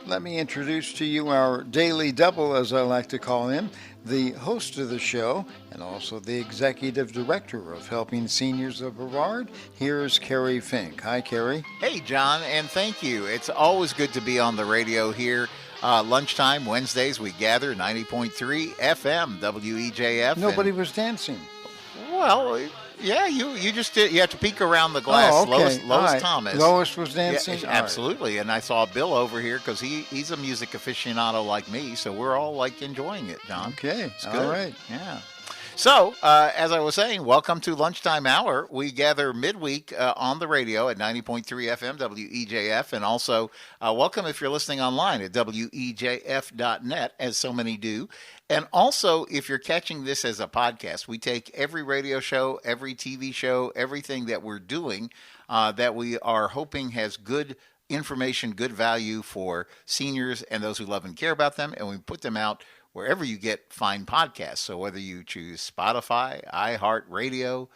Let me introduce to you our daily double, as I like to call him, the host of the show and also the executive director of Helping Seniors of Brevard. Here's Kerry Fink. Hi, Kerry. Hey, John, and thank you. It's always good to be on the radio here. Lunchtime, Wednesdays, we gather 90.3 FM, WEJF. Nobody was dancing. Well, yeah, you just did. You have to peek around the glass. Oh, okay. Lois Thomas. Lois was dancing? Yeah, absolutely. And I saw Bill over here because he's a music aficionado like me, so we're all like enjoying it, John. Okay. It's good. All right. Yeah. So, as I was saying, welcome to Lunchtime Hour. We gather midweek on the radio at 90.3 FM, WEJF, and also welcome if you're listening online at WEJF.net, as so many do. And also, if you're catching this as a podcast, we take every radio show, every TV show, everything that we're doing that we are hoping has good information, good value for seniors and those who love and care about them, and we put them out wherever you get fine podcasts. So whether you choose Spotify, iHeartRadio,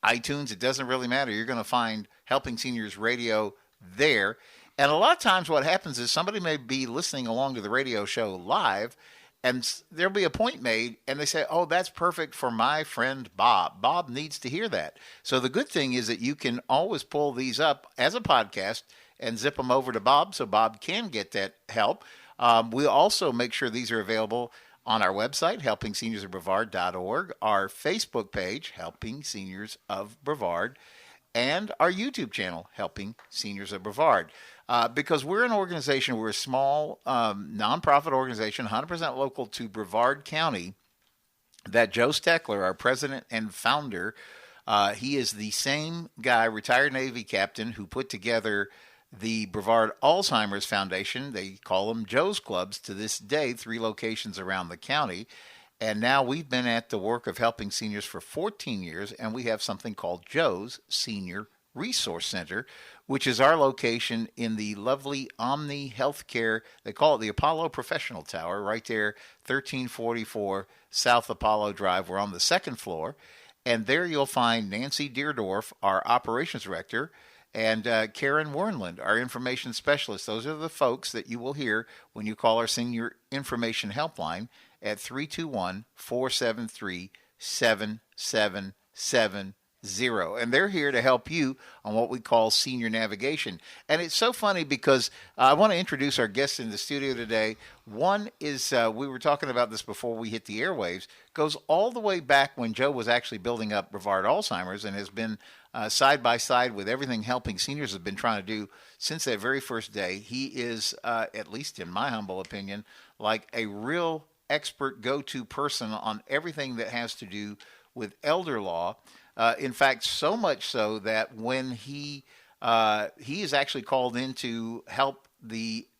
iTunes, it doesn't really matter. You're going to find Helping Seniors Radio there. And a lot of times what happens is somebody may be listening along to the radio show live, and there'll be a point made, and they say, oh, that's perfect for my friend Bob. Bob needs to hear that. So the good thing is that you can always pull these up as a podcast and zip them over to Bob so Bob can get that help. We also make sure these are available on our website, helpingseniorsofbrevard.org, our Facebook page, Helping Seniors of Brevard, and our YouTube channel, Helping Seniors of Brevard. Because we're an organization, we're a small nonprofit organization, 100% local to Brevard County, that Joe Steckler, our president and founder, he is the same guy, retired Navy captain, who put together the Brevard Alzheimer's Foundation. They call them Joe's Clubs to this day, 3 locations around the county. And now we've been at the work of helping seniors for 14 years, and we have something called Joe's Senior Resource Center, which is our location in the lovely Omni Healthcare. They call it the Apollo Professional Tower, right there, 1344 South Apollo Drive. We're on the 2nd floor, and there you'll find Nancy Deerdorf, our operations director, and Karen Wernland, our information specialist. Those are the folks that you will hear when you call our senior information helpline at 321-473-7770. And they're here to help you on what we call senior navigation. And it's so funny because I want to introduce our guests in the studio today. One is, we were talking about this before we hit the airwaves, goes all the way back when Joe was actually building up Brevard Alzheimer's and has been side by side with everything Helping Seniors has been trying to do since that very first day. He is, at least in my humble opinion, like a real expert go-to person on everything that has to do with elder law. In fact, so much so that when he is actually called in to help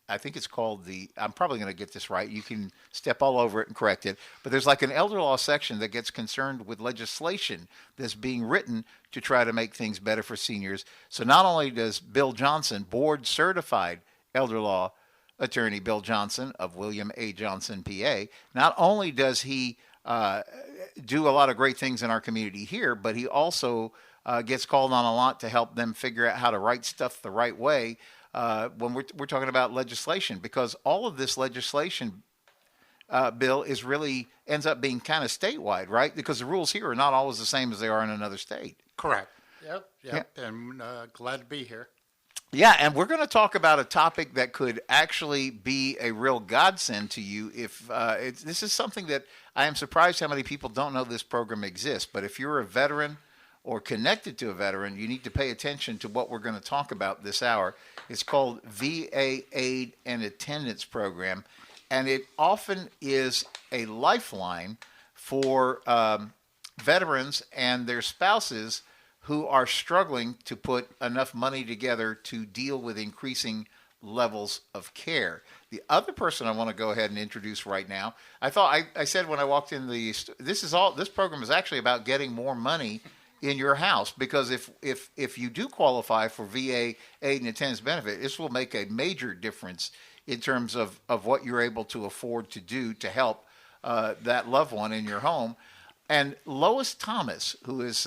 I think it's called I'm probably going to get this right. You can step all over it and correct it. But there's like an elder law section that gets concerned with legislation that's being written to try to make things better for seniors. So not only does Bill Johnson, board certified elder law attorney Bill Johnson of William A. Johnson, PA, not only does he do a lot of great things in our community here, but he also gets called on a lot to help them figure out how to write stuff the right way when we're talking about legislation, because all of this legislation, Bill, is really ends up being kind of statewide, right? Because the rules here are not always the same as they are in another state. Correct. Yep. Yeah. And glad to be here. Yeah, and we're going to talk about a topic that could actually be a real godsend to you if this is something that I am surprised how many people don't know this program exists. But if you're a veteran or connected to a veteran, you need to pay attention to what we're going to talk about this hour. It's called VA Aid and Attendance Program, and it often is a lifeline for veterans and their spouses who are struggling to put enough money together to deal with increasing levels of care. The other person I want to go ahead and introduce right now, I said when I walked in this program is actually about getting more money in your house, because if you do qualify for VA aid and attendance benefit, this will make a major difference in terms of what you're able to afford to do to help that loved one in your home. And Lois Thomas, who is,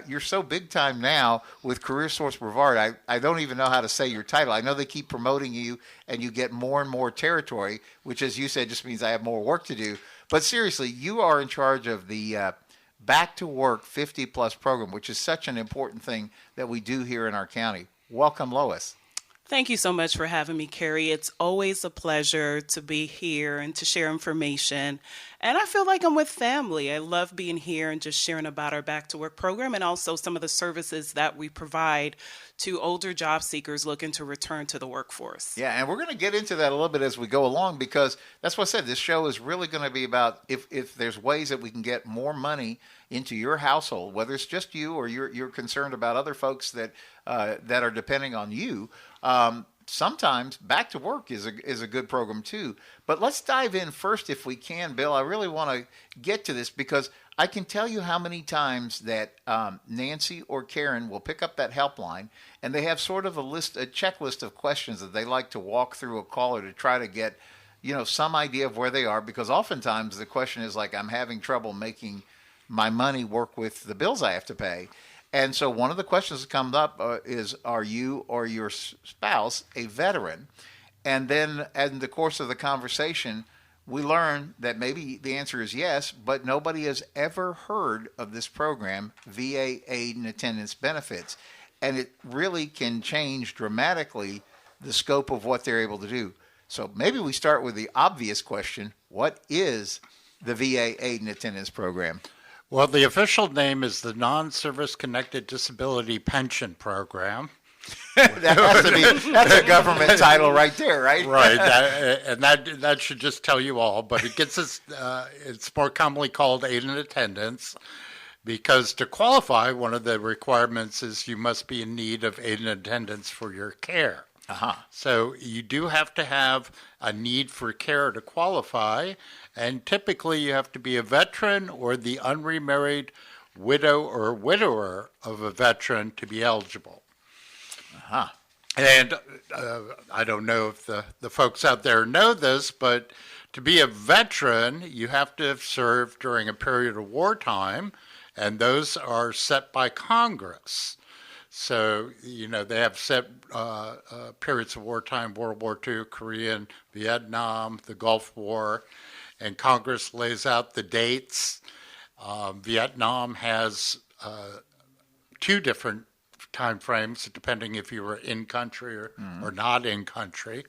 you're so big time now with CareerSource Brevard, I don't even know how to say your title. I know they keep promoting you and you get more and more territory, which, as you said, just means I have more work to do. But seriously, you are in charge of the Back to Work 50 Plus program, which is such an important thing that we do here in our county. Welcome, Lois. Thank you so much for having me, Kerry. It's always a pleasure to be here and to share information. And I feel like I'm with family. I love being here and just sharing about our Back to Work program and also some of the services that we provide to older job seekers looking to return to the workforce. Yeah, and we're going to get into that a little bit as we go along, because that's what I said. This show is really going to be about if there's ways that we can get more money into your household, whether it's just you or you're concerned about other folks that are depending on you. Sometimes Back to Work is a good program too. But let's dive in first, if we can, Bill. I really want to get to this because I can tell you how many times that Nancy or Karen will pick up that helpline and they have sort of a checklist of questions that they like to walk through a caller to try to get, some idea of where they are. Because oftentimes the question is like, I'm having trouble making my money work with the bills I have to pay. And so one of the questions that comes up is, are you or your spouse a veteran? And then in the course of the conversation, we learn that maybe the answer is yes, but nobody has ever heard of this program, VA Aid and Attendance Benefits. And it really can change dramatically the scope of what they're able to do. So maybe we start with the obvious question, what is the VA Aid and Attendance Program? Well, the official name is the Non-Service Connected Disability Pension Program. That's a government title right there, right? Right, that should just tell you all. But it gets it's more commonly called aid and attendance, because to qualify, one of the requirements is you must be in need of aid and attendance for your care. Uh-huh. So you do have to have a need for care to qualify, and typically you have to be a veteran or the unremarried widow or widower of a veteran to be eligible. Uh-huh. And I don't know if the folks out there know this, but to be a veteran, you have to have served during a period of wartime, and those are set by Congress. So, they have set periods of wartime, World War II, Korean, Vietnam, the Gulf War, and Congress lays out the dates. Vietnam has two different time frames, depending if you were in country or not in country.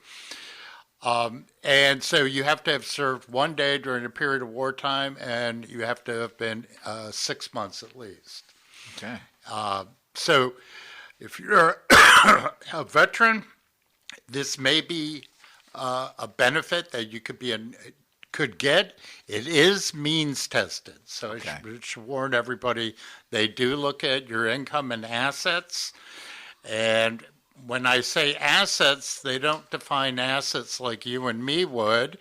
And so you have to have served 1 day during a period of wartime, and you have to have been 6 months at least. Okay. So if you're a veteran, this may be a benefit that you could get. It is means tested. So I should warn everybody, they do look at your income and assets. And when I say assets, they don't define assets like you and me would.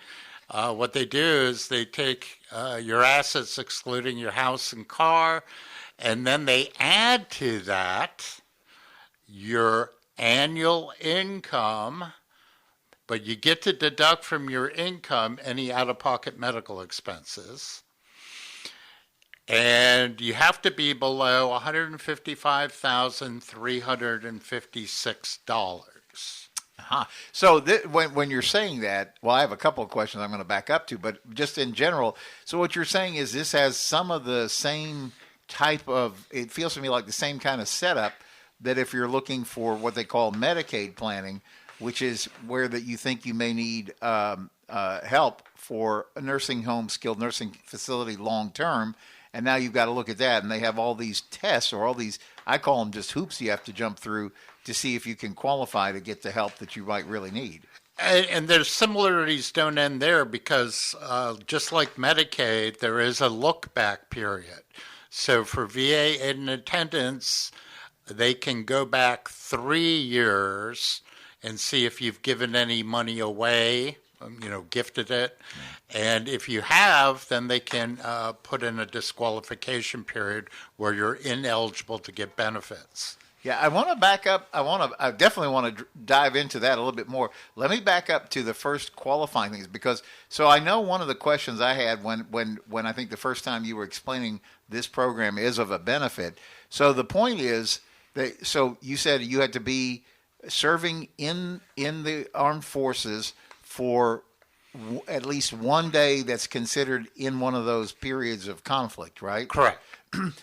What they do is they take your assets, excluding your house and car, and then they add to that your annual income, but you get to deduct from your income any out-of-pocket medical expenses. And you have to be below $155,356. Uh-huh. So when you're saying that, well, I have a couple of questions I'm going to back up to, but just in general, so what you're saying is this has some of the same type of, it feels to me like the same kind of setup that if you're looking for what they call Medicaid planning, which is where that you think you may need help for a nursing home, skilled nursing facility long term, and now you've got to look at that, and they have all these tests or all these, I call them just hoops you have to jump through to see if you can qualify to get the help that you might really need. And there's similarities don't end there, because just like Medicaid, there is a look-back period. So for VA aid and attendance, they can go back 3 years and see if you've given any money away, gifted it. And if you have, then they can put in a disqualification period where you're ineligible to get benefits. Yeah, I want to back up. I definitely want to dive into that a little bit more. Let me back up to the first qualifying things because so I know one of the questions I had when I think the first time you were explaining this program is of a benefit. So the point is that so you said you had to be serving in the armed forces for at least one day that's considered in one of those periods of conflict, right? Correct.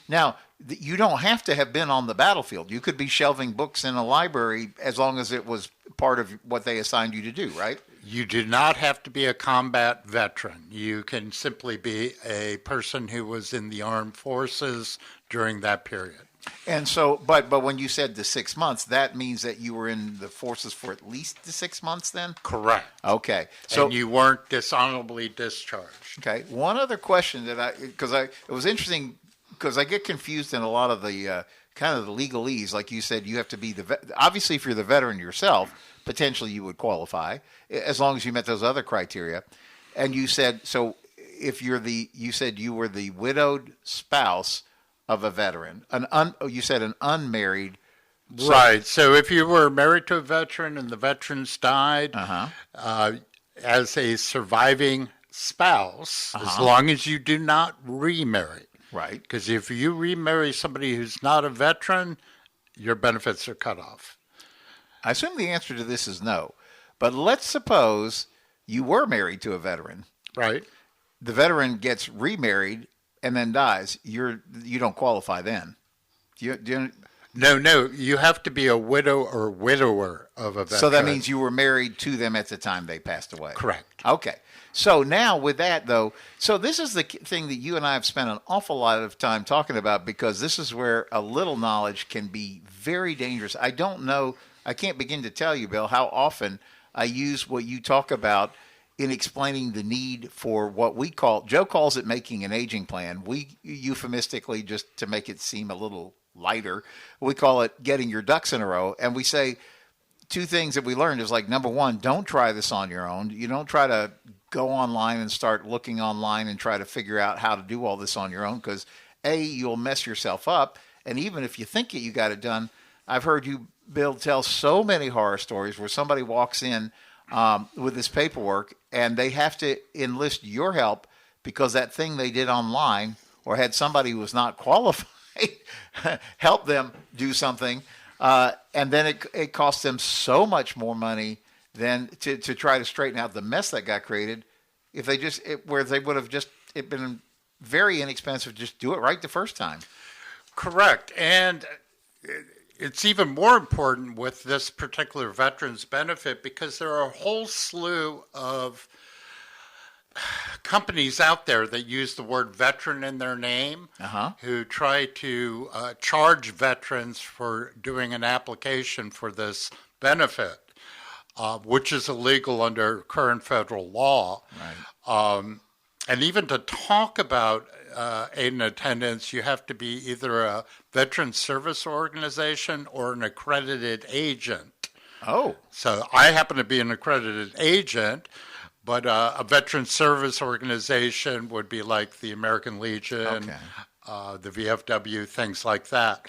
Now, you don't have to have been on the battlefield. You could be shelving books in a library as long as it was part of what they assigned you to do, right? You do not have to be a combat veteran. You can simply be a person who was in the armed forces during that period. And so, but when you said the 6 months, that means that you were in the forces for at least the 6 months then? Correct. Okay. So and you weren't dishonorably discharged. Okay. One other question that it was interesting because I get confused in a lot of the kind of the legalese. Like you said, you have to be obviously if you're the veteran yourself, potentially you would qualify as long as you met those other criteria. And you said, so if you said you were the widowed spouse of a veteran, you said an unmarried. Right. So if you were married to a veteran and the veterans died, as a surviving spouse, as long as you do not remarry. Right. Because if you remarry somebody who's not a veteran, your benefits are cut off. I assume the answer to this is no. But let's suppose you were married to a veteran. Right. The veteran gets remarried and then dies. You don't qualify then. No. You have to be a widow or widower of a veteran. So that means you were married to them at the time they passed away. Correct. Okay. So now with that, though, so this is the thing that you and I have spent an awful lot of time talking about because this is where a little knowledge can be very dangerous. I don't know, I can't begin to tell you, Bill, how often I use what you talk about in explaining the need for what we call, Joe calls it making an aging plan. We euphemistically, just to make it seem a little lighter, we call it getting your ducks in a row. And we say two things that we learned is like, number one, don't try this on your own. You don't try to go online and start looking online and try to figure out how to do all this on your own because A, you'll mess yourself up. And even if you think you got it done, I've heard you, Bill, tell so many horror stories where somebody walks in with this paperwork and they have to enlist your help because that thing they did online or had somebody who was not qualified help them do something. And then it costs them so much more money than to try to straighten out the mess that got created. If they where they would have just, it been very inexpensive, just do it right the first time. Correct. And it's even more important with this particular veterans benefit because there are a whole slew of companies out there that use the word veteran in their name who try to charge veterans for doing an application for this benefit, which is illegal under current federal law. Right. And even to talk about aid and attendance, you have to be either a veteran service organization or an accredited agent. Oh. So I happen to be an accredited agent, but a veteran service organization would be like the American Legion, the VFW, things like that.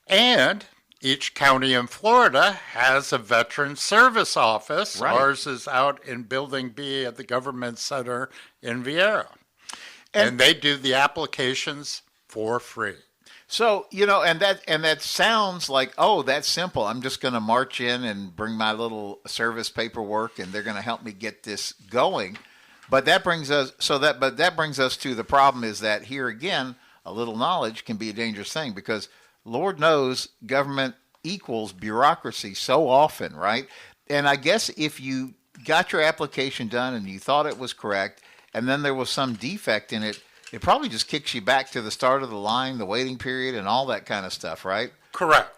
And each county in Florida has a veteran service office. Right. Ours is out in Building B at the Government Center in Vieira. And they do the applications for free. So, and that sounds like, oh, that's simple. I'm just going to march in and bring my little service paperwork and they're going to help me get this going. But that brings us to the problem is that here again, a little knowledge can be a dangerous thing because Lord knows government equals bureaucracy so often, right? And I guess if you got your application done and you thought it was correct and then there was some defect in it, it probably just kicks you back to the start of the line, the waiting period, and all that kind of stuff, right? Correct.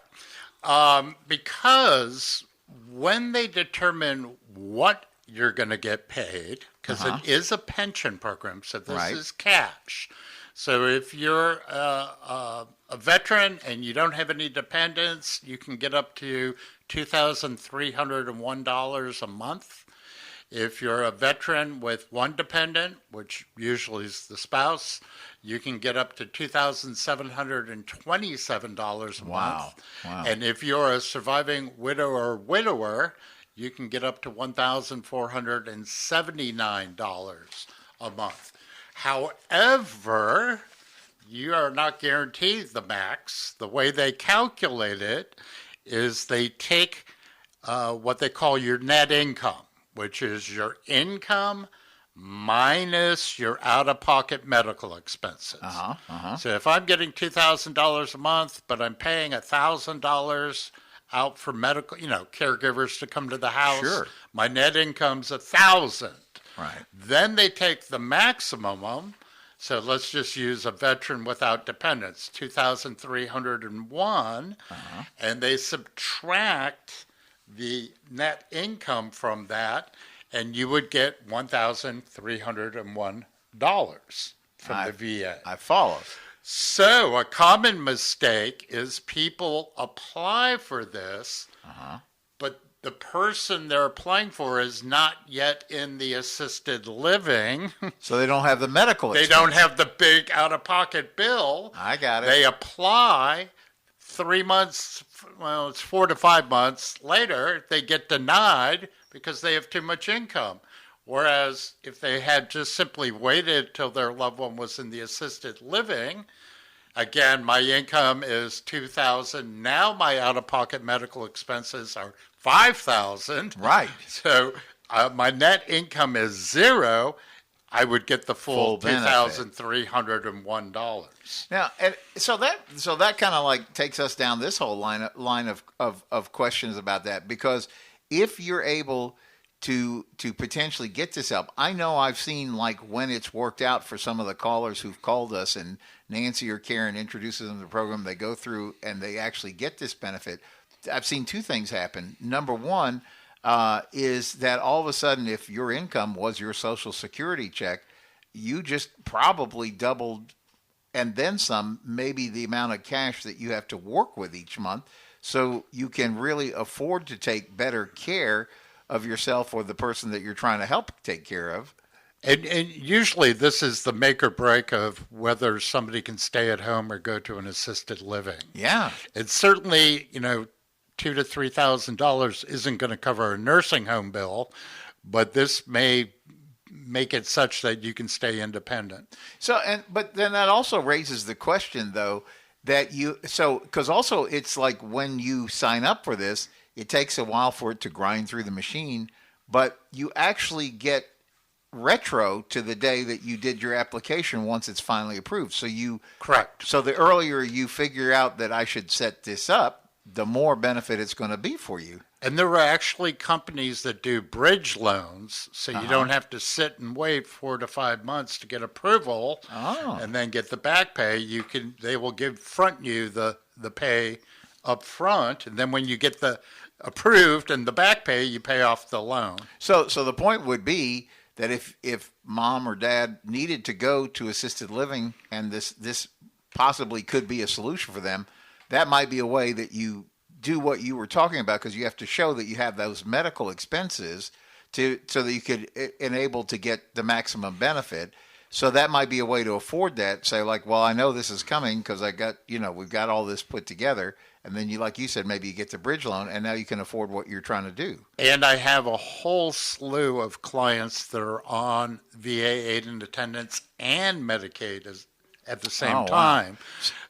Because when they determine what you're going to get paid, because it is a pension program, so this is cash. So if you're a veteran and you don't have any dependents, you can get up to $2,301 a month. If you're a veteran with one dependent, which usually is the spouse, you can get up to $2,727 a month. Wow. And if you're a surviving widow or widower, you can get up to $1,479 a month. However, you are not guaranteed the max. The way they calculate it is they take what they call your net income, which is your income minus your out-of-pocket medical expenses. So if I'm getting $2,000 a month, but I'm paying $1,000 out for medical, caregivers to come to the house, Sure. my net income's $1,000. Right. Then they take the maximum. So let's just use a veteran without dependents, 2,301, and they subtract the net income from that, and you would get $1,301 from the VA. I follow. So a common mistake is people apply for this, but the person they're applying for is not yet in the assisted living. So they don't have the medical They expense. don't have the big out-of-pocket bill. I got it. They apply 3 months, well, it's 4 to 5 months later, they get denied because they have too much income. Whereas if they had just simply waited till their loved one was in the assisted living, again, my income is $2,000. Now my out-of-pocket medical expenses are $5,000. Right. So my net income is $0. I would get the full $2,301. Now, and so that kind of like takes us down this whole line of questions about that, because if you're able to potentially get this help, I know I've seen like when it's worked out for some of the callers who've called us, and Nancy or Karen introduces them to the program, they go through and they actually get this benefit. I've seen two things happen. Number one is that all of a sudden, if your income was your Social Security check, you just probably doubled and then some, maybe the amount of cash that you have to work with each month, so you can really afford to take better care of yourself or the person that you're trying to help take care of. And usually this is the make or break of whether somebody can stay at home or go to an assisted living. Yeah. It's certainly, $2,000 to $3,000 isn't going to cover a nursing home bill, but this may make it such that you can stay independent. But then that also raises the question, though, because also it's like when you sign up for this, it takes a while for it to grind through the machine, but you actually get retro to the day that you did your application once it's finally approved. Correct. So the earlier you figure out that I should set this up, the more benefit it's going to be for you. And there are actually companies that do bridge loans, so you don't have to sit and wait 4 to 5 months to get approval and then get the back pay. They will front you the pay up front, and then when you get the approved and the back pay, you pay off the loan. So the point would be that if mom or dad needed to go to assisted living, and this possibly could be a solution for them, that might be a way that you do what you were talking about, because you have to show that you have those medical expenses so that you could enable to get the maximum benefit. So that might be a way to afford that. Say like, well, I know this is coming because I got, we've got all this put together. And then like you said, maybe you get the bridge loan and now you can afford what you're trying to do. And I have a whole slew of clients that are on VA aid and attendance and Medicaid at the same time. Wow.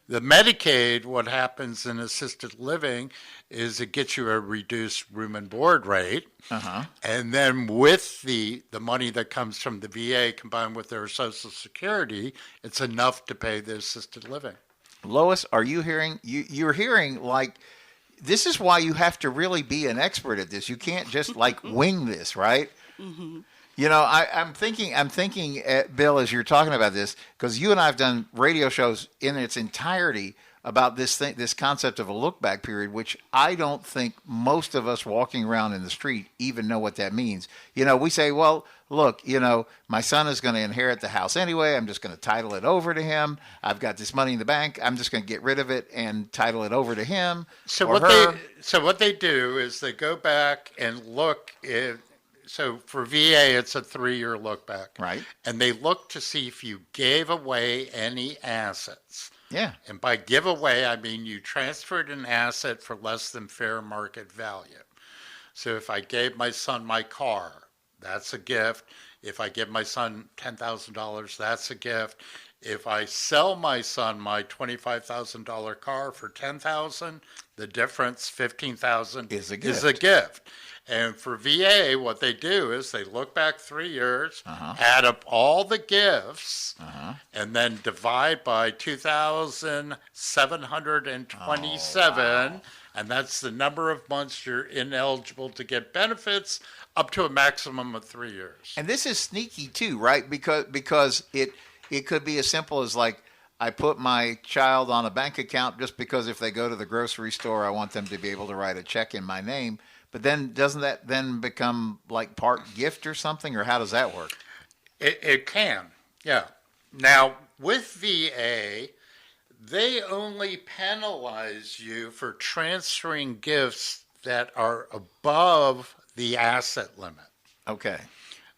The Medicaid, what happens in assisted living is it gets you a reduced room and board rate. And then with the money that comes from the VA combined with their Social Security, it's enough to pay the assisted living. Lois, are you hearing? You're hearing like this is why you have to really be an expert at this. You can't just like wing this, right? Mm-hmm. I'm thinking, Bill, as you're talking about this, because you and I have done radio shows in its entirety about this concept of a look back period, which I don't think most of us walking around in the street even know what that means. We say, well, look, my son is going to inherit the house anyway. I'm just going to title it over to him. I've got this money in the bank. I'm just going to get rid of it and title it over to him. So what they do is they go back and look so for VA, it's a 3-year look back. Right. And they look to see if you gave away any assets. Yeah. And by give away, I mean you transferred an asset for less than fair market value. So if I gave my son my car, that's a gift. If I give my son $10,000, that's a gift. If I sell my son my $25,000 car for $10,000, the difference, $15,000, is a gift. is a gift. And for VA, what they do is they look back 3 years, add up all the gifts, and then divide by 2,727, and that's the number of months you're ineligible to get benefits, up to a maximum of 3 years. And this is sneaky too, right? Because it could be as simple as like, I put my child on a bank account just because if they go to the grocery store, I want them to be able to write a check in my name. But then doesn't that then become like part gift or something, or how does that work? It can, yeah. Now, with VA, they only penalize you for transferring gifts that are above the asset limit. Okay.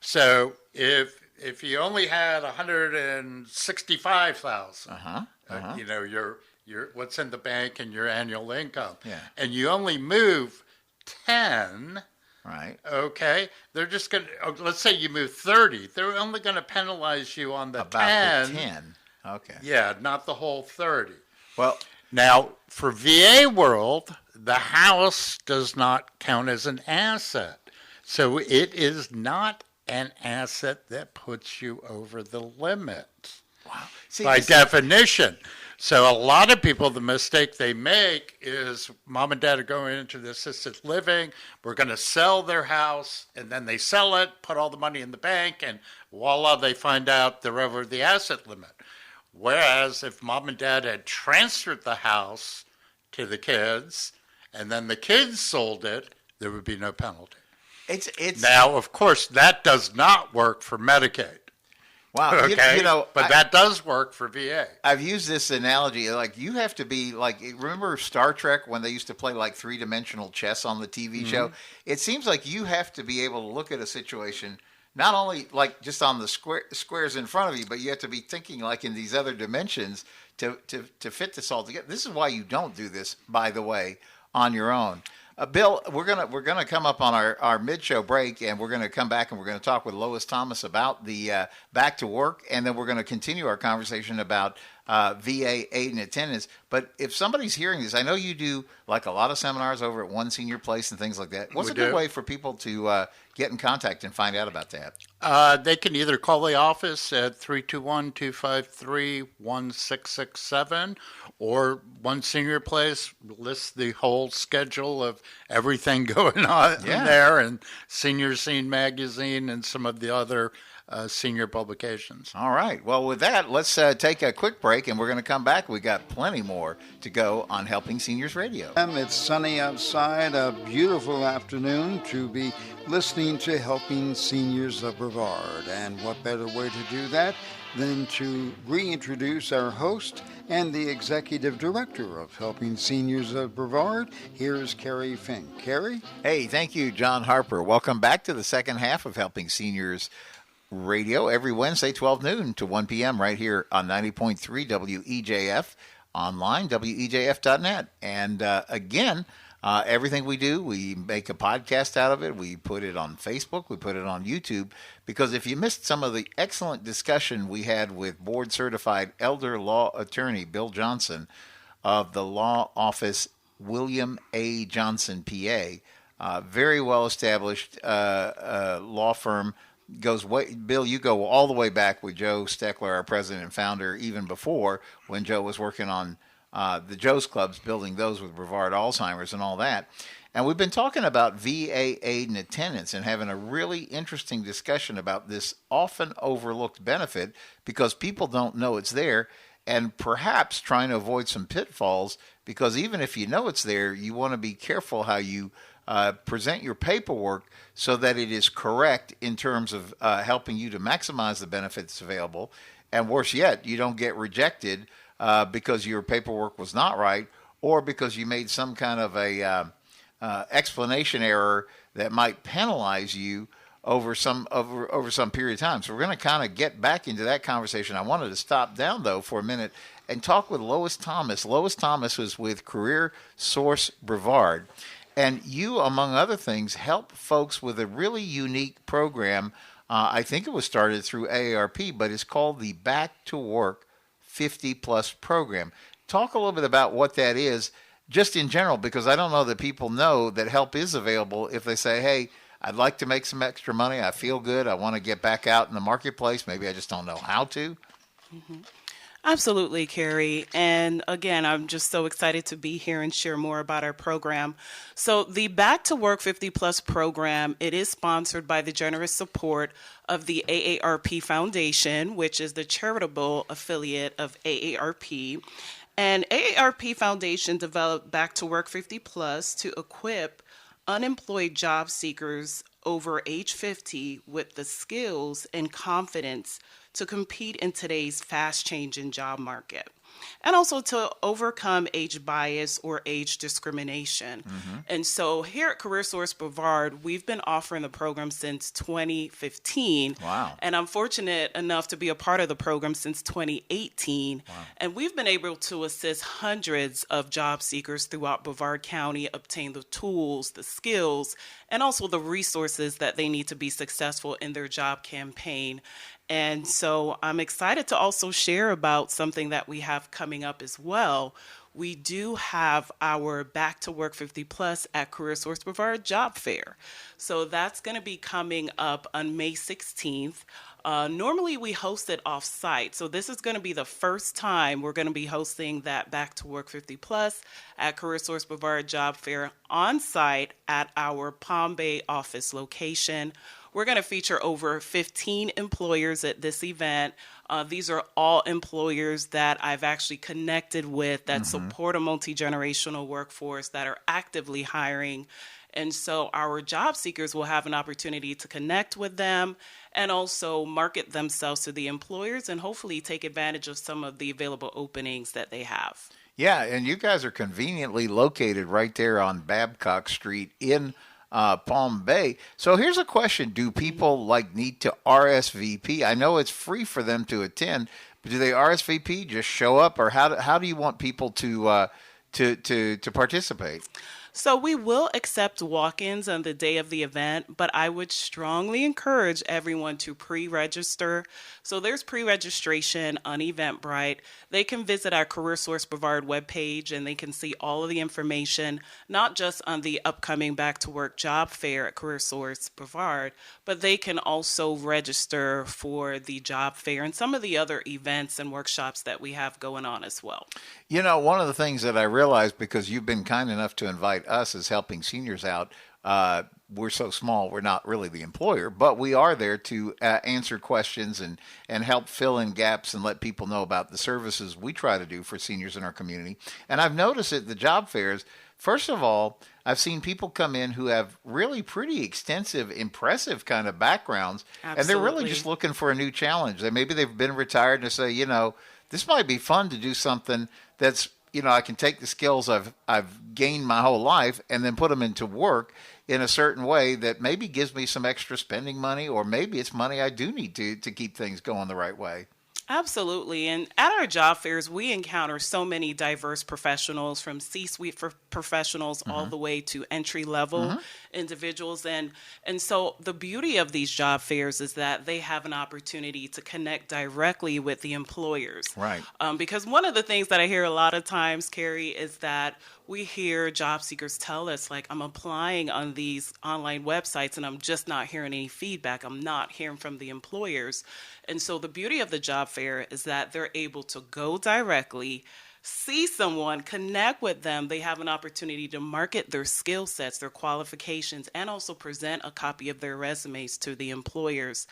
So if you only had 165,000, you know, your what's in the bank and your annual income, and you only move 10, right? Okay, they're just going to, let's say you move 30, they're only going to penalize you on the About 10. the 10. Okay. Yeah, not the whole 30. Well, now for VA world, the house does not count as an asset. So it is not an asset that puts you over the limit. Wow. See, by definition. So a lot of people, the mistake they make is mom and dad are going into the assisted living. We're going to sell their house, and then they sell it, put all the money in the bank, and voila, they find out they're over the asset limit. Whereas if mom and dad had transferred the house to the kids, and then the kids sold it, there would be no penalty. It's Now, of course, that does not work for Medicaid. wow. Okay, You know, but that does work for VA. I've used this analogy, like you have to be like, remember Star Trek when they used to play like 3-dimensional chess on the TV show? It seems like you have to be able to look at a situation, not only like just on the squares in front of you, but you have to be thinking like in these other dimensions to fit this all together. This is why you don't do this, by the way, on your own. Bill, we're gonna come up on our mid-show break, and we're gonna come back and we're gonna talk with Lois Thomas about the back to work, and then we're gonna continue our conversation about VA aid and attendance. But if somebody's hearing this, I know you do like a lot of seminars over at One Senior Place and things like that. What's a good way for people to get in contact and find out about that? They can either call the office at 321-253-1667, or One Senior Place lists the whole schedule of everything going on there, and Senior Scene magazine and some of the other senior publications. All right. Well, with that, let's take a quick break, and we're going to come back. We got plenty more to go on Helping Seniors Radio. It's sunny outside, a beautiful afternoon to be listening to Helping Seniors of Brevard. And what better way to do that than to reintroduce our host and the Executive Director of Helping Seniors of Brevard. Here's Kerry Fink. Kerry? Hey, thank you, John Harper. Welcome back to the second half of Helping Seniors Radio every Wednesday, 12 noon to 1 p.m. right here on 90.3 WEJF, online, WEJF.net. And again, everything we do, we make a podcast out of it. We put it on Facebook. We put it on YouTube. Because if you missed some of the excellent discussion we had with board-certified elder law attorney Bill Johnson of the law office William A. Johnson, PA, very well-established law firm, goes way, Bill, you go all the way back with Joe Steckler, our president and founder, even before when Joe was working on the Joe's Clubs, building those with Brevard Alzheimer's and all that. And we've been talking about VA aid and attendance and having a really interesting discussion about this often overlooked benefit because people don't know it's there, and perhaps trying to avoid some pitfalls because even if you know it's there, you want to be careful how you present your paperwork so that it is correct in terms of helping you to maximize the benefits available. And worse yet, you don't get rejected because your paperwork was not right or because you made some kind of a explanation error that might penalize you over some period of time. So we're going to kind of get back into that conversation. I wanted to stop down though for a minute and talk with Lois Thomas. Lois Thomas was with CareerSource Brevard, and you, among other things, help folks with a really unique program. I think it was started through AARP, but it's called the Back to Work 50 Plus program. Talk a little bit about what that is, just in general, because I don't know that people know that help is available if they say, hey, I'd like to make some extra money. I feel good. I want to get back out in the marketplace. Maybe I just don't know how to. Mm-hmm. Absolutely, Kerry. And again, I'm just so excited to be here and share more about our program. So the Back to Work 50 Plus program, it is sponsored by the generous support of the AARP Foundation, which is the charitable affiliate of AARP. And AARP Foundation developed Back to Work 50 Plus to equip unemployed job seekers over age 50 with the skills and confidence to compete in today's fast-changing job market, and also to overcome age bias or age discrimination. Mm-hmm. And so here at CareerSource Brevard, we've been offering the program since 2015. Wow. And I'm fortunate enough to be a part of the program since 2018. Wow. And we've been able to assist hundreds of job seekers throughout Brevard County obtain the tools, the skills, and also the resources that they need to be successful in their job campaign. And so I'm excited to also share about something that we have coming up as well. We do have our Back to Work 50 Plus at CareerSource Brevard Job Fair. So that's going to be coming up on May 16th. Normally we host it off-site. So this is going to be the first time we're going to be hosting that Back to Work 50 Plus at CareerSource Brevard Job Fair on-site at our Palm Bay office location. We're going to feature over 15 employers at this event. These are all employers that I've actually connected with that support a multi-generational workforce that are actively hiring. And so our job seekers will have an opportunity to connect with them and also market themselves to the employers and hopefully take advantage of some of the available openings that they have. Yeah, and you guys are conveniently located right there on Babcock Street in Palm Bay. So here's a question. Do people need to RSVP? I know it's free for them to attend, but do they RSVP, just show up, or how do you want people to participate? So we will accept walk-ins on the day of the event, but I would strongly encourage everyone to pre-register. So there's pre-registration on Eventbrite. They can visit our CareerSource Brevard webpage and they can see all of the information, not just on the upcoming Back to Work job fair at CareerSource Brevard, but they can also register for the job fair and some of the other events and workshops that we have going on as well. You know, one of the things that I realized, because you've been kind enough to invite us as helping seniors out, we're so small, we're not really the employer, but we are there to answer questions and help fill in gaps and let people know about the services we try to do for seniors in our community. And I've noticed at the job fairs, first of all, I've seen people come in who have really pretty extensive, impressive kind of backgrounds. Absolutely. And they're really just looking for a new challenge. Maybe they've been retired and they say, you know, this might be fun to do something that's, you know, I can take the skills I've gained my whole life and then put them into work in a certain way that maybe gives me some extra spending money, or maybe it's money I do need to keep things going the right way. Absolutely. And at our job fairs, we encounter so many diverse professionals, from C-suite professionals all the way to entry-level individuals. And so the beauty of these job fairs is that they have an opportunity to connect directly with the employers. Right. Because one of the things that I hear a lot of times, Kerry, is that we hear job seekers tell us, like, I'm applying on these online websites and I'm just not hearing any feedback. I'm not hearing from the employers. And so the beauty of the job fair is that they're able to go directly, see someone, connect with them. They have an opportunity to market their skill sets, their qualifications, and also present a copy of their resumes to the employers.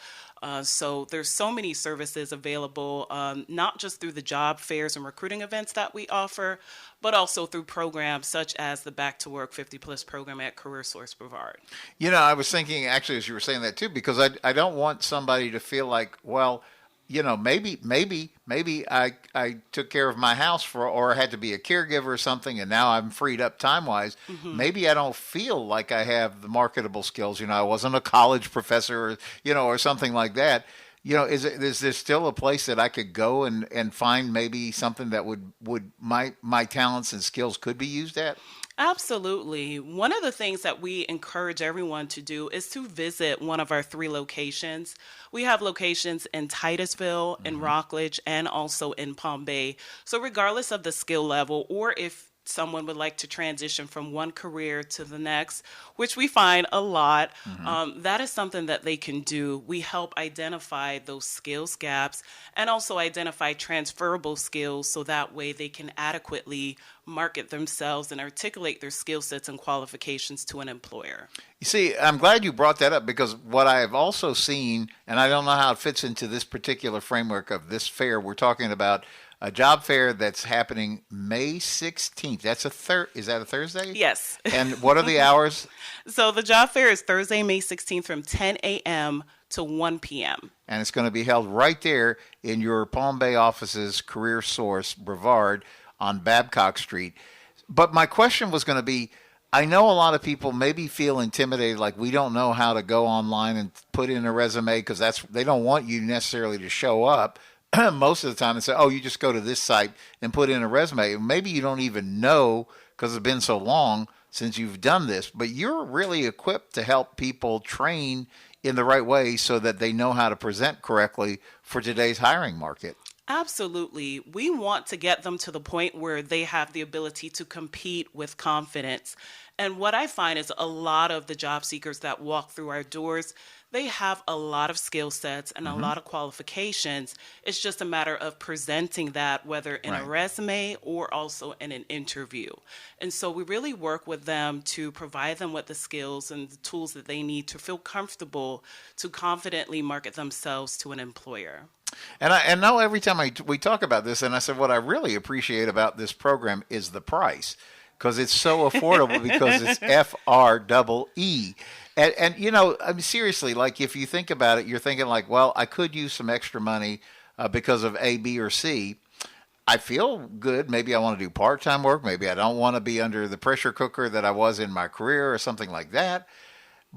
So there's so many services available, not just through the job fairs and recruiting events that we offer, but also through programs such as the Back to Work 50 Plus program at CareerSource Brevard. You know, I was thinking actually as you were saying that too, because I don't want somebody to feel like, well, maybe I took care of my house or I had to be a caregiver or something, and now I'm freed up time wise. Maybe I don't feel like I have the marketable skills. I wasn't a college professor, or something like that. Is there still a place that I could go and find maybe something that would my talents and skills could be used at? Absolutely. One of the things that we encourage everyone to do is to visit one of our 3 locations. We have locations in Titusville, in Rockledge, and also in Palm Bay. So regardless of the skill level, or if someone would like to transition from one career to the next, which we find a lot, that is something that they can do. We help identify those skills gaps and also identify transferable skills so that way they can adequately market themselves and articulate their skill sets and qualifications to an employer. You see, I'm glad you brought that up, because what I have also seen, and I don't know how it fits into this particular framework of this fair we're talking about, a job fair that's happening May 16th. That's is that a Thursday? Yes. And what are the hours? So the job fair is Thursday, May 16th from 10 a.m. to 1 p.m. And it's going to be held right there in your Palm Bay offices, CareerSource Brevard on Babcock Street. But my question was going to be, I know a lot of people maybe feel intimidated, like we don't know how to go online and put in a resume, because they don't want you necessarily to show up most of the time and say, oh, you just go to this site and put in a resume. Maybe you don't even know because it's been so long since you've done this, but you're really equipped to help people train in the right way so that they know how to present correctly for today's hiring market. Absolutely. We want to get them to the point where they have the ability to compete with confidence. And what I find is a lot of the job seekers that walk through our doors, they have a lot of skill sets and a lot of qualifications. It's just a matter of presenting that, whether in a resume or also in an interview. And so we really work with them to provide them with the skills and the tools that they need to feel comfortable to confidently market themselves to an employer. And I know every time we talk about this, and I said what I really appreciate about this program is the price, because it's so affordable because it's FREE. And I mean, seriously, like if you think about it, you're thinking like, well, I could use some extra money because of A, B, or C. I feel good. Maybe I want to do part-time work. Maybe I don't want to be under the pressure cooker that I was in my career or something like that.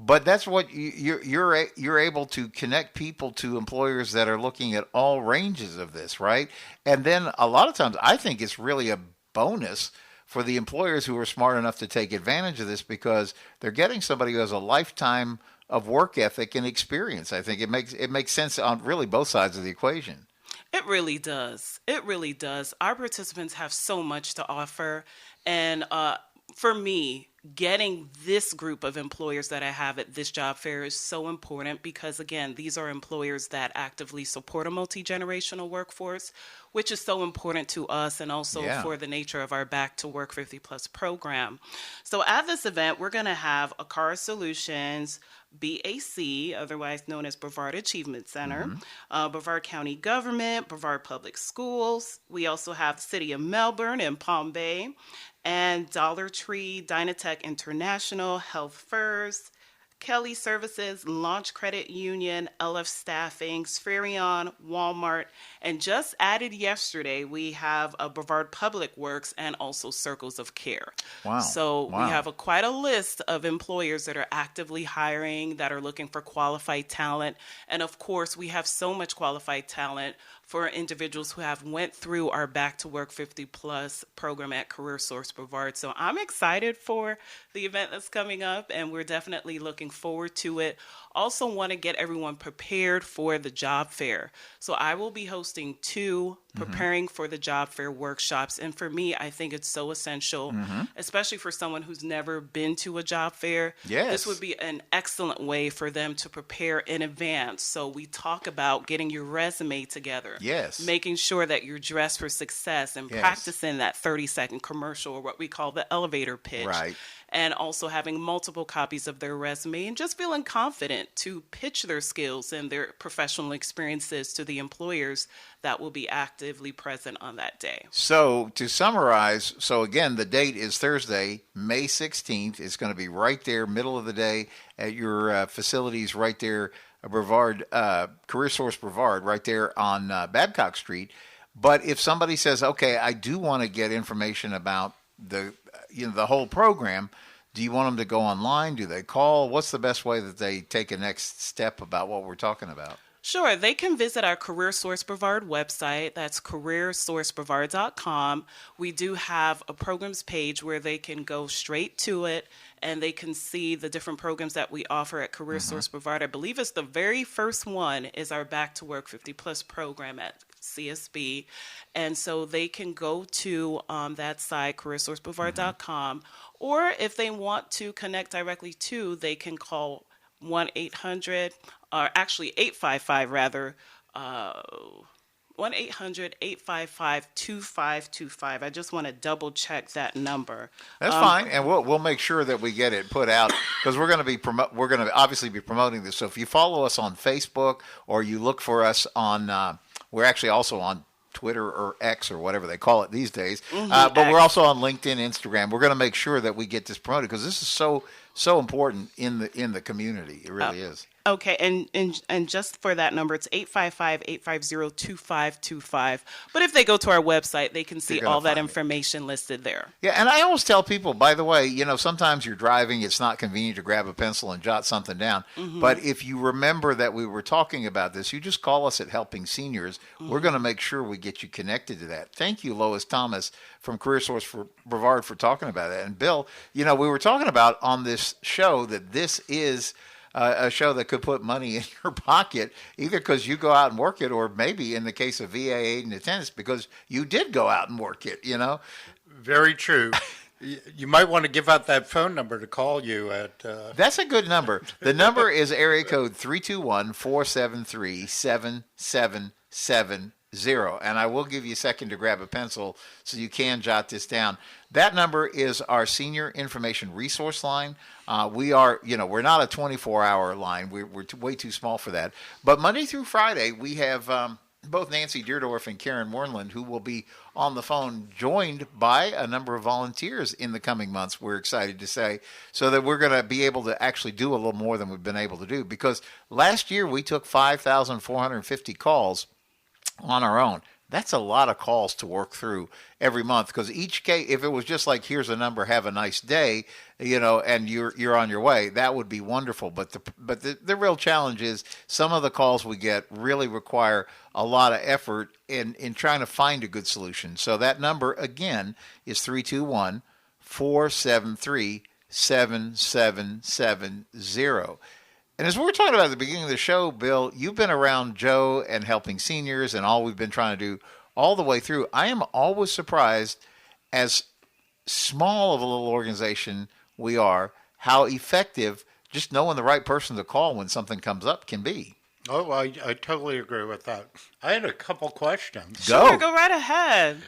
But that's what you're able to connect people to employers that are looking at all ranges of this, right? And then a lot of times I think it's really a bonus for the employers who are smart enough to take advantage of this, because they're getting somebody who has a lifetime of work ethic and experience. I think it makes sense on really both sides of the equation. It really does. It really does. Our participants have so much to offer. And for me, getting this group of employers that I have at this job fair is so important because, again, these are employers that actively support a multi-generational workforce, which is so important to us and also for the nature of our Back to Work 50 Plus program. So at this event, we're going to have Akara Solutions, BAC, otherwise known as Brevard Achievement Center, Brevard County Government, Brevard Public Schools. We also have the City of Melbourne and Palm Bay, and Dollar Tree, Dynatech International, Health First, Kelly Services, Launch Credit Union, LF Staffing, Spherion, Walmart, and just added yesterday, we have a Brevard Public Works and also Circles of Care. Wow. So we have quite a list of employers that are actively hiring, that are looking for qualified talent. And of course, we have so much qualified talent for individuals who have went through our Back to Work 50 Plus program at CareerSource Brevard. So I'm excited for the event that's coming up, and we're definitely looking forward to it. Also want to get everyone prepared for the job fair. So I will be hosting 2 preparing for the job fair workshops. And for me, I think it's so essential, especially for someone who's never been to a job fair. Yes. This would be an excellent way for them to prepare in advance. So we talk about getting your resume together. Yes. Making sure that you're dressed for success and practicing that 30-second commercial, or what we call the elevator pitch. Right. And also having multiple copies of their resume and just feeling confident to pitch their skills and their professional experiences to the employers that will be actively present on that day. So to summarize, so again, the date is Thursday, May 16th. It's going to be right there, middle of the day at your facilities right there Brevard, CareerSource Brevard, right there on Babcock Street. But if somebody says, okay, I do want to get information about the whole program, do you want them to go online? Do they call? What's the best way that they take a next step about what we're talking about? Sure, they can visit our CareerSource Brevard website. That's CareerSourceBrevard.com. We do have a programs page where they can go straight to it and they can see the different programs that we offer at CareerSource Brevard. I believe it's the very first one is our Back to Work 50 Plus program at CSB. And so they can go to that site, CareerSourceBrevard.com, or if they want to connect directly to, they can call 1-800, or actually 855 rather, 1-800-855-2525. I just want to double check that number. That's fine, and we'll make sure that we get it put out because we're going to obviously be promoting this. So if you follow us on Facebook or you look for us on, we're actually also on Twitter or X or whatever they call it these days. But we're also on LinkedIn, Instagram. We're going to make sure that we get this promoted because this is so important in the community. It really is. Okay, and just for that number, it's 855-850-2525. But if they go to our website, they can see all that information listed there. Yeah, and I always tell people, by the way, sometimes you're driving, it's not convenient to grab a pencil and jot something down. But if you remember that we were talking about this, you just call us at Helping Seniors. We're going to make sure we get you connected to that. Thank you, Lois Thomas from CareerSource for Brevard for talking about that. And Bill, we were talking about on this show that this is a show that could put money in your pocket, either because you go out and work it, or maybe in the case of VA aid and attendance, because you did go out and work it, Very true. You might want to give out that phone number to call you at. That's a good number. The number is area code 321-473-7770. And I will give you a second to grab a pencil so you can jot this down. That number is our senior information resource line. We are, we're not a 24-hour line. We're way too small for that. But Monday through Friday, we have both Nancy Deerdorf and Karen Moreland, who will be on the phone, joined by a number of volunteers in the coming months, we're excited to say, so that we're going to be able to actually do a little more than we've been able to do. Because last year, we took 5,450 calls on our own. That's a lot of calls to work through every month, because each case, if it was just like, here's a number, have a nice day, and you're on your way, that would be wonderful. But the real challenge is some of the calls we get really require a lot of effort in trying to find a good solution. So that number again is 321-473-7770. And as we were talking about at the beginning of the show, Bill, you've been around Joe and Helping Seniors and all we've been trying to do all the way through. I am always surprised, as small of a little organization we are, how effective just knowing the right person to call when something comes up can be. Oh, I totally agree with that. I had a couple questions. Sure, go right ahead.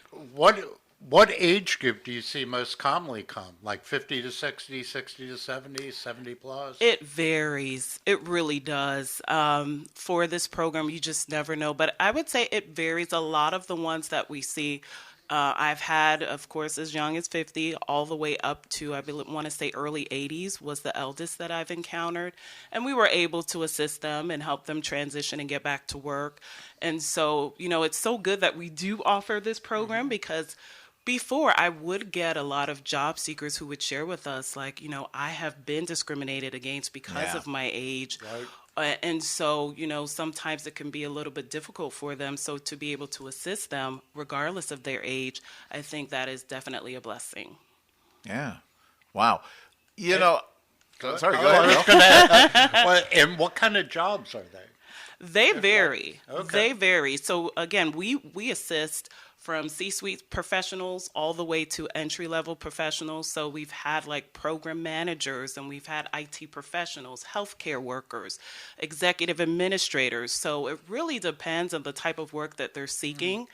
What age group do you see most commonly come? Like 50 to 60, 60 to 70, 70 plus? It varies. It really does. For this program, you just never know. But I would say it varies. A lot of the ones that we see, I've had, of course, as young as 50, all the way up to, I want to say early 80s was the eldest that I've encountered. And we were able to assist them and help them transition and get back to work. And so, it's so good that we do offer this program, because before, I would get a lot of job seekers who would share with us, like, I have been discriminated against because of my age. Right. And so, sometimes it can be a little bit difficult for them. So to be able to assist them, regardless of their age, I think that is definitely a blessing. Yeah. Wow. Sorry, go ahead. And what kind of jobs are they? They vary. Okay. They vary. So again, we assist from C-suite professionals all the way to entry-level professionals. So we've had like program managers, and we've had IT professionals, healthcare workers, executive administrators. So it really depends on the type of work that they're seeking.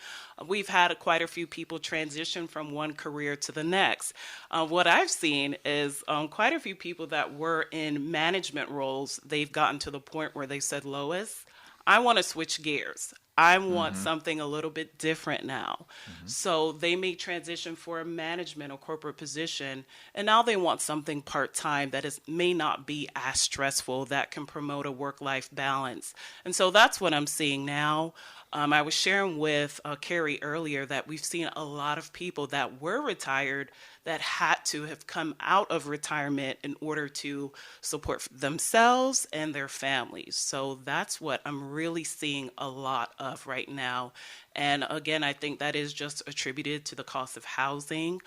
We've had quite a few people transition from one career to the next. What I've seen is quite a few people that were in management roles, they've gotten to the point where they said, Lois, I want to switch gears. I want something a little bit different now. So they may transition for a management or corporate position, and now they want something part-time that may not be as stressful, that can promote a work-life balance. And so that's what I'm seeing now. I was sharing with Kerry earlier that we've seen a lot of people that were retired that had to have come out of retirement in order to support themselves and their families. So that's what I'm really seeing a lot of right now. And again, I think that is just attributed to the cost of housing.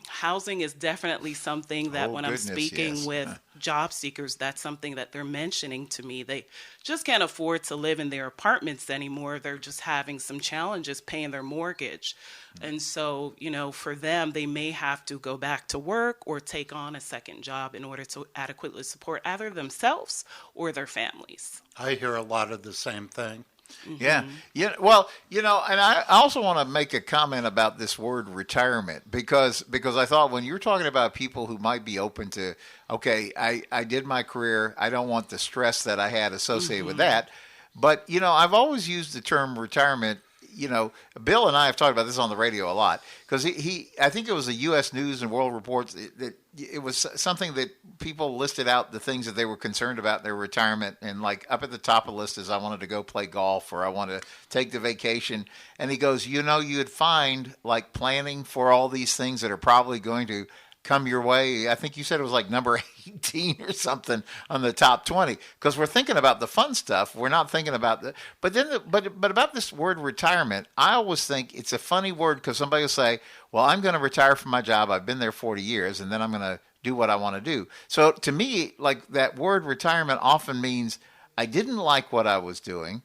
Housing is definitely something that when I'm speaking with job seekers, that's something that they're mentioning to me. They just can't afford to live in their apartments anymore. They're just having some challenges paying their mortgage. And so, for them, they may have to go back to work or take on a second job in order to adequately support either themselves or their families. I hear a lot of the same thing. Yeah. Well, and I also want to make a comment about this word retirement because I thought when you're talking about people who might be open to, okay, I did my career, I don't want the stress that I had associated with that. But, I've always used the term retirement. Bill and I have talked about this on the radio a lot because I think it was a U.S. News and World Report that it was something that people listed out the things that they were concerned about in their retirement, and like up at the top of the list is I wanted to go play golf or I want to take the vacation. And he goes, you'd find like planning for all these things that are probably going to come your way. I think you said it was like number 18 or something on the top 20 because we're thinking about the fun stuff. We're not thinking about but about this word retirement, I always think it's a funny word because somebody will say, well, I'm going to retire from my job. I've been there 40 years and then I'm going to do what I want to do. So to me, like that word retirement often means I didn't like what I was doing.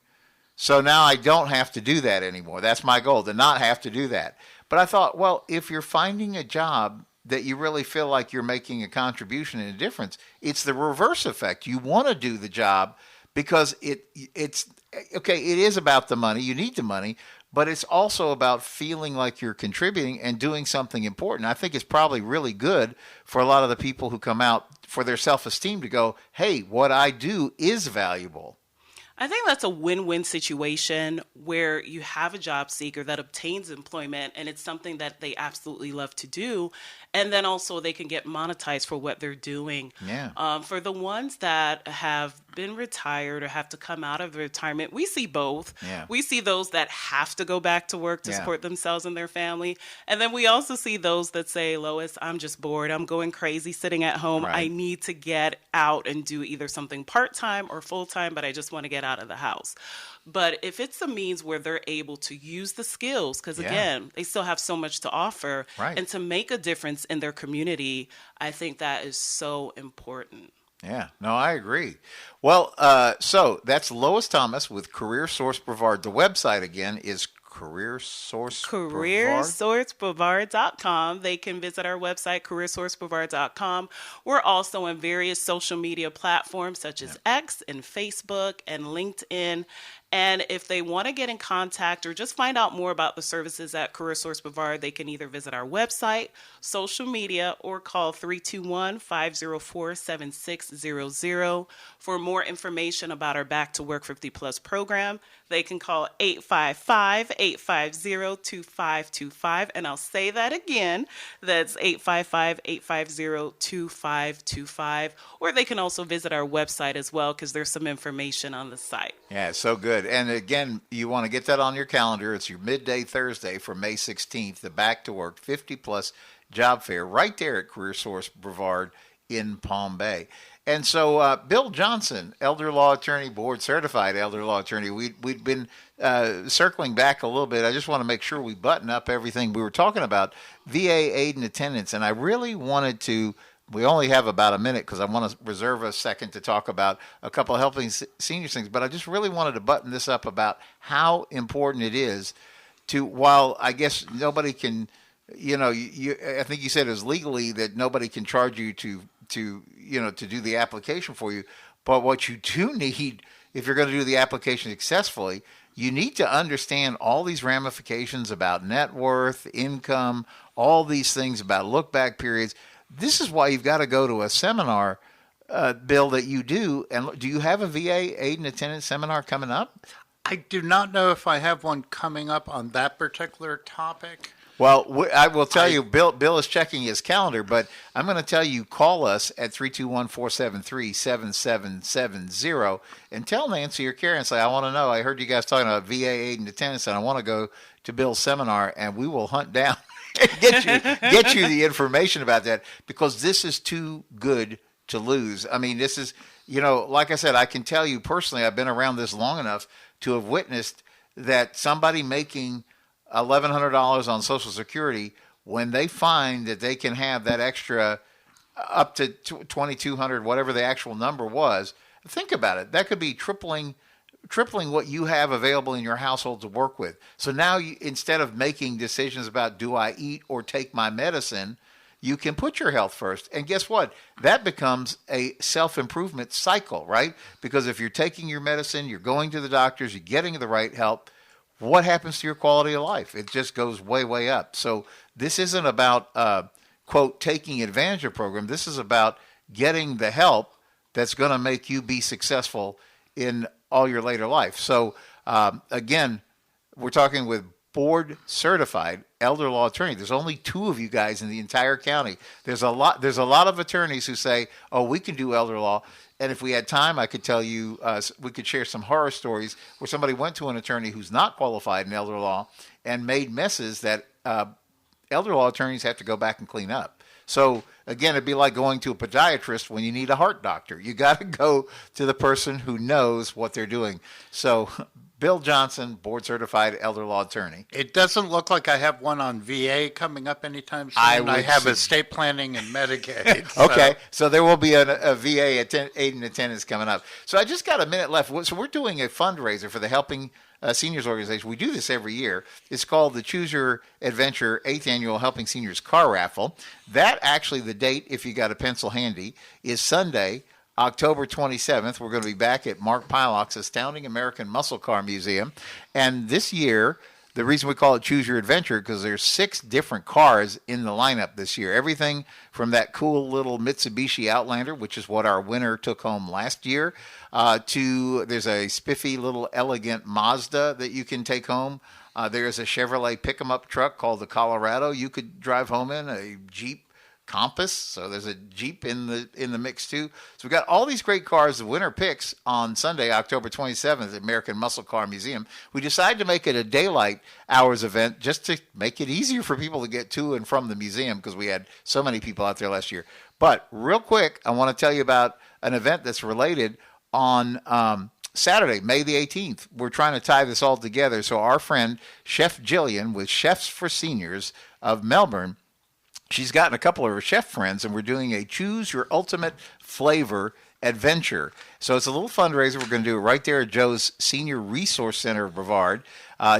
So now I don't have to do that anymore. That's my goal, to not have to do that. But I thought, well, if you're finding a job that you really feel like you're making a contribution and a difference, it's the reverse effect. You want to do the job because it's okay. It is about the money. You need the money, but it's also about feeling like you're contributing and doing something important. I think it's probably really good for a lot of the people who come out for their self-esteem to go, hey, what I do is valuable. I think that's a win-win situation where you have a job seeker that obtains employment and it's something that they absolutely love to do. And then also they can get monetized for what they're doing. Yeah. For the ones that have been retired or have to come out of retirement, we see both. Yeah. We see those that have to go back to work to support themselves and their family. And then we also see those that say, Lois, I'm just bored. I'm going crazy sitting at home. Right. I need to get out and do either something part-time or full-time, but I just want to get out of the house. But if it's a means where they're able to use the skills, because again, they still have so much to offer, and to make a difference in their community, I think that is so important. Yeah, no, I agree. Well, so that's Lois Thomas with CareerSource Brevard. The website again is CareerSourceBrevard.com. They can visit our website, CareerSourceBrevard.com. We're also on various social media platforms such as X and Facebook and LinkedIn. And if they want to get in contact or just find out more about the services at CareerSource Brevard, they can either visit our website, social media, or call 321-504-7600. For more information about our Back to Work 50 Plus program, they can call 855-850-2525. And I'll say that again. That's 855-850-2525. Or they can also visit our website as well because there's some information on the site. Yeah, so good. And again, you want to get that on your calendar. It's your midday Thursday for May 16th, the Back to Work 50 Plus Job Fair right there at CareerSource Brevard in Palm Bay. And so Bill Johnson, elder law attorney, board certified elder law attorney, we'd been circling back a little bit. I just want to make sure we button up everything. We were talking about VA aid and attendance, and I really wanted to, we only have about a minute because I want to reserve a second to talk about a couple of helping seniors things, but I just really wanted to button this up about how important it is to, while I guess nobody can, I think you said it was legally that nobody can charge you to do the application for you. But what you do need, if you're going to do the application successfully, you need to understand all these ramifications about net worth, income, all these things about look back periods. This is why you've got to go to a seminar, Bill, that you do. And do you have a VA aid and attendance seminar coming up? I do not know if I have one coming up on that particular topic. Well, I will tell you, Bill is checking his calendar, but I'm going to tell you, call us at 321-473-7770 and tell Nancy or Kerry and say, I want to know. I heard you guys talking about VA aid and attendance, and I want to go to Bill's seminar, and we will hunt down and get you the information about that, because this is too good to lose. I mean, this is, like I said, I can tell you personally, I've been around this long enough to have witnessed that somebody making $1,100 on Social Security, when they find that they can have that extra up to $2,200, whatever the actual number was, think about it. That could be tripling what you have available in your household to work with. So now, instead of making decisions about do I eat or take my medicine, you can put your health first. And guess what? That becomes a self-improvement cycle, right? Because if you're taking your medicine, you're going to the doctors, you're getting the right help, what happens to your quality of life? It just goes way, way up. So this isn't about, quote, taking advantage of a program. This is about getting the help that's going to make you be successful in all your later life. So, again, we're talking with board-certified elder law attorney. There's only 2 of you guys in the entire county. There's a lot of attorneys who say, oh, we can do elder law. And if we had time, I could tell you, we could share some horror stories where somebody went to an attorney who's not qualified in elder law and made messes that elder law attorneys have to go back and clean up. So, again, it'd be like going to a podiatrist when you need a heart doctor. You got to go to the person who knows what they're doing. So, Bill Johnson, board-certified elder law attorney. It doesn't look like I have one on VA coming up anytime soon. I have estate planning and Medicaid. Okay, so there will be a VA aid and attendance coming up. So I just got a minute left. So we're doing a fundraiser for the Helping Seniors Organization. We do this every year. It's called the Choose Your Adventure 8th Annual Helping Seniors Car Raffle. That actually, the date, if you got a pencil handy, is Sunday, October 27th. We're going to be back at Mark Pylock's Astounding American Muscle Car Museum. And this year, the reason we call it Choose Your Adventure, because there's 6 different cars in the lineup this year. Everything from that cool little Mitsubishi Outlander, which is what our winner took home last year, to there's a spiffy little elegant Mazda that you can take home. There's a Chevrolet pick-em-up truck called the Colorado you could drive home in, a Jeep Compass, so there's a Jeep in the mix too. So we've got all these great cars. The winner picks on Sunday, October 27th at American Muscle Car Museum. We decided to make it a daylight hours event just to make it easier for people to get to and from the museum, because we had so many people out there last year. But real quick, I want to tell you about an event that's related on Saturday, May the 18th. We're trying to tie this all together. So our friend Chef Jillian with Chefs for Seniors of Melbourne, she's gotten a couple of her chef friends, and we're doing a Choose Your Ultimate Flavor Adventure. So it's a little fundraiser. We're going to do it right there at Joe's Senior Resource Center of Brevard.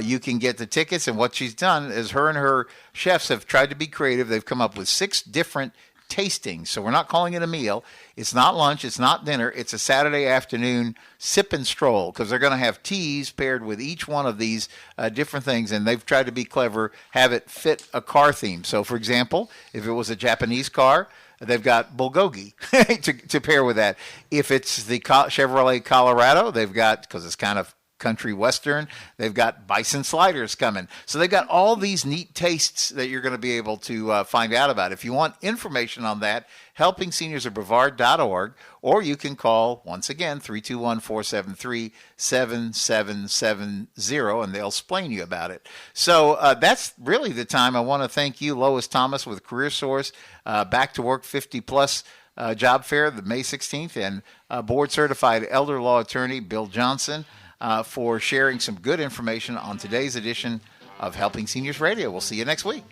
You can get the tickets, and what she's done is her and her chefs have tried to be creative. They've come up with 6 different tastings. So we're not calling it a meal. It's not lunch. It's not dinner. It's a Saturday afternoon sip and stroll, because they're going to have teas paired with each one of these different things, and they've tried to be clever, have it fit a car theme. So, for example, if it was a Japanese car, they've got bulgogi to pair with that. If it's the Chevrolet Colorado, they've got, because it's kind of country western, they've got bison sliders coming. So they've got all these neat tastes that you're going to be able to find out about. If you want information on that, helpingseniorsofbrevard.org, or you can call, once again, 321-473-7770, and they'll explain you about it. So that's really the time. I want to thank you, Lois Thomas with CareerSource, Back to Work 50-plus job fair, the May 16th, and board-certified elder law attorney Bill Johnson, for sharing some good information on today's edition of Helping Seniors Radio. We'll see you next week.